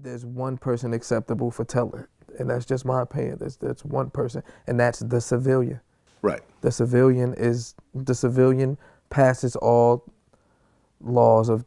there's one person acceptable for telling, and that's just my opinion. That's one person, and that's the civilian. Right. The civilian passes all laws of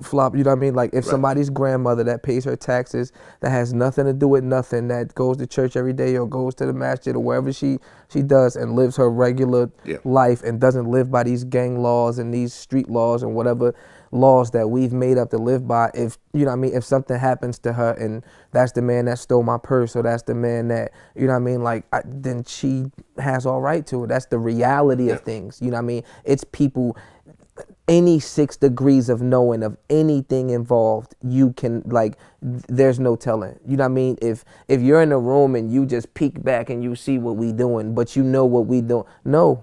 flop. You know what I mean? Like if Right. somebody's grandmother that pays her taxes, that has nothing to do with nothing, that goes to church every day or goes to the masjid or wherever she does and lives her regular Yeah. life and doesn't live by these gang laws and these street laws and whatever laws that we've made up to live by. If you know what I mean, if something happens to her and that's the man that stole my purse or that's the man that, you know what I mean, like then she has all right to it. That's the reality Yeah. of things. You know what I mean? It's people, any 6 degrees of knowing of anything involved, you can, like, there's no telling. You know what I mean? If you're in a room and you just peek back and you see what we doing, but you know what we doing, no,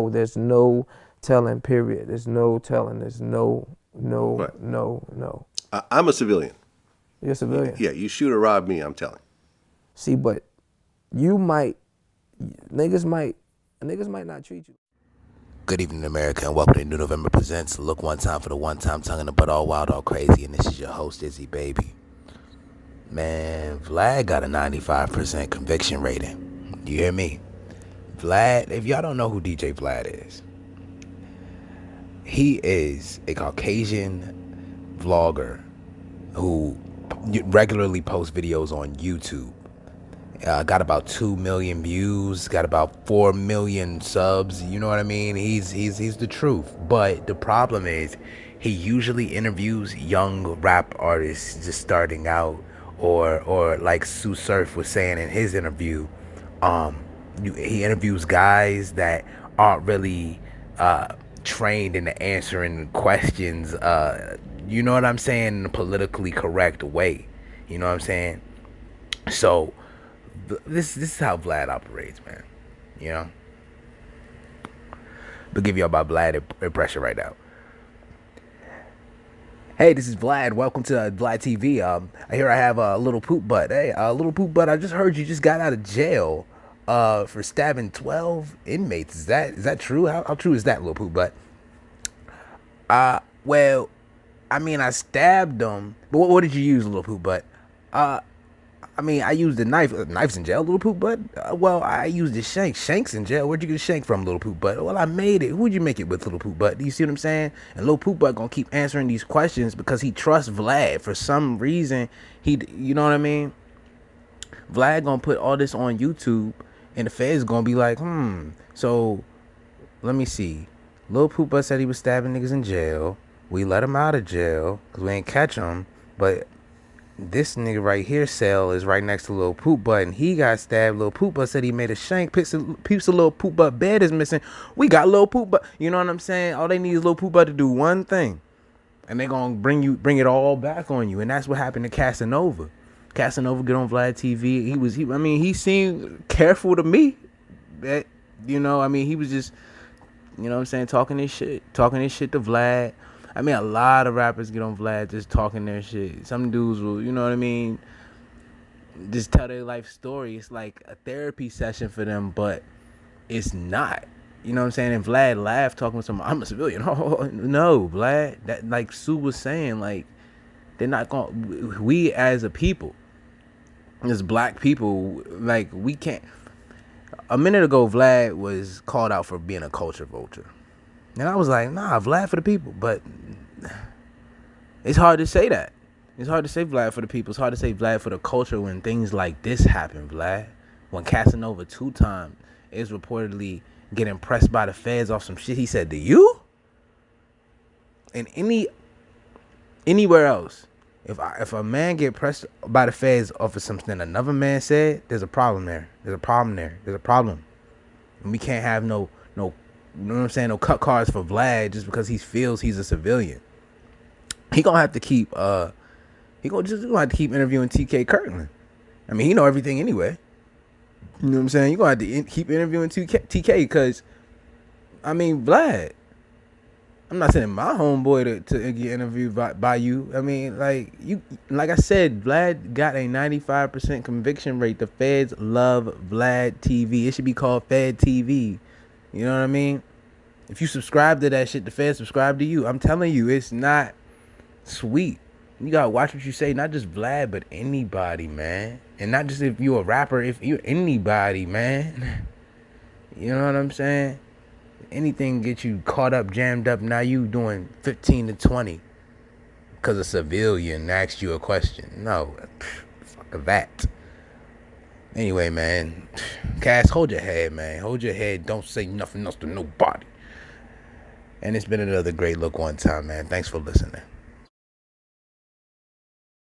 there's no telling, period. There's no telling. There's no. Right. I'm a civilian. You're a civilian. Yeah, you shoot or rob me, I'm telling. See, but niggas might not treat you. Good evening, America, and welcome to New November Presents Look One Time for the one time tongue in the butt, all wild, all crazy, and this is your host, Izzy Baby. Man, Vlad got a 95% conviction rating. You hear me? Vlad, if y'all don't know who DJ Vlad is, he is a Caucasian vlogger who regularly posts videos on YouTube. Got about 2 million views, got about 4 million subs. You know what I mean? He's the truth. But the problem is, he usually interviews young rap artists just starting out, or like Sue Surf was saying in his interview, he interviews guys that aren't really trained in answering questions. You know what I'm saying? In a politically correct way. You know what I'm saying? So this is how Vlad operates, man. You know? But give y'all my Vlad impression right now. Hey, this is Vlad. Welcome to Vlad TV. Here I have a Little Poop Butt. Hey, Little Poop Butt, I just heard you just got out of jail for stabbing 12 inmates. Is that true? How true is that, Little Poop Butt? Well, I mean, I stabbed them. But what did you use, Little Poop Butt? I mean, I used a knife. Knife's in jail, Little Poop Butt? Well, I used a shank. Shank's in jail. Where'd you get a shank from, Little Poop Butt? Well, I made it. Who'd you make it with, Little Poop Butt? Do you see what I'm saying? And Little Poop Butt gonna keep answering these questions because he trusts Vlad. For some reason, you know what I mean? Vlad gonna put all this on YouTube, and the feds gonna be like, so, let me see. Little Poop Butt said he was stabbing niggas in jail. We let him out of jail because we ain't catch him, but this nigga right here cell is right next to Lil Poop Butt, and he got stabbed. Lil Poop Butt said he made a shank. Piece of Lil Poop Butt bed is missing. We got Lil Poop Butt. You know what I'm saying? All they need is Lil Poop Butt to do one thing, and they gonna bring it all back on you. And that's what happened to Casanova. Casanova get on Vlad TV. He seemed careful to me. That, you know, I mean, he was just, you know what I'm saying, talking his shit to Vlad. I mean, a lot of rappers get on Vlad just talking their shit. Some dudes will, you know what I mean, just tell their life story. It's like a therapy session for them, but it's not. You know what I'm saying? And Vlad laughed talking with someone, I'm a civilian. Oh, no, Vlad. That, like Sue was saying, like, they're not going to, we as a people, as black people, like, we can't. A minute ago, Vlad was called out for being a culture vulture. And I was like, nah, Vlad for the people. But it's hard to say that. It's hard to say Vlad for the people. It's hard to say Vlad for the culture when things like this happen, Vlad. When Casanova 2 times is reportedly getting pressed by the feds off some shit he said to you. And anywhere else, if a man get pressed by the feds off of something another man said, there's a problem there. There's a problem. And we can't have no you know what I'm saying, no cut cards for Vlad just because he feels he's a civilian. He gonna have to keep interviewing TK Kirtland. I mean, he know everything anyway. You know what I'm saying? You gonna have to keep interviewing TK because, I mean, Vlad, I'm not sending my homeboy to get interviewed by you. I mean, like I said, Vlad got a 95% conviction rate. The feds love Vlad TV. It should be called Fed TV. You know what I mean? If you subscribe to that shit, the feds subscribe to you. I'm telling you, it's not sweet. You gotta watch what you say, not just Vlad, but anybody, man. And not just if you're a rapper, if you're anybody, man. You know what I'm saying? Anything get you caught up, jammed up. Now you doing 15 to 20 because a civilian asked you a question. No, fuck that. Anyway, man, Cass, hold your head, man. Hold your head. Don't say nothing else to nobody. And it's been another great look one time, man. Thanks for listening.